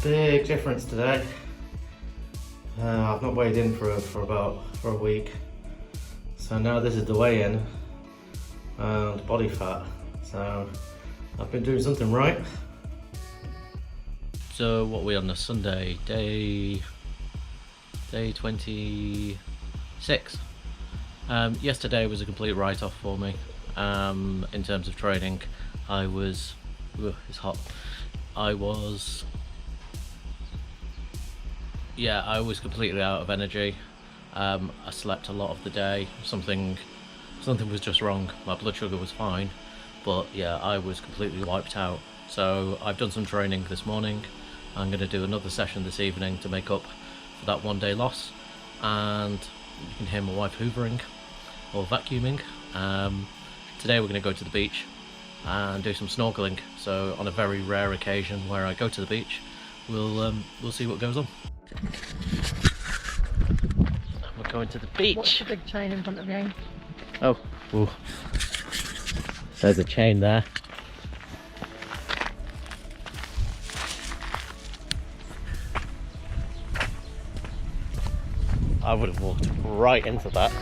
big difference today. I've not weighed in for a week, so now this is the weigh-in and body fat. So I've been doing something right. So what are we on this Sunday? Day 26. Yesterday was a complete write-off for me. In terms of training, it's hot. I was completely out of energy. I slept a lot of the day. Something was just wrong. My blood sugar was fine, but yeah, I was completely wiped out. So I've done some training this morning. I'm going to do another session this evening to make up for that 1 day loss, and you can hear my wife hoovering or vacuuming. Today we're going to go to the beach and do some snorkeling. So on a very rare occasion where I go to the beach, we'll see what goes on. We're going to the beach. What's the big chain in front of you? Oh, ooh. There's a chain there. I would have walked right into that.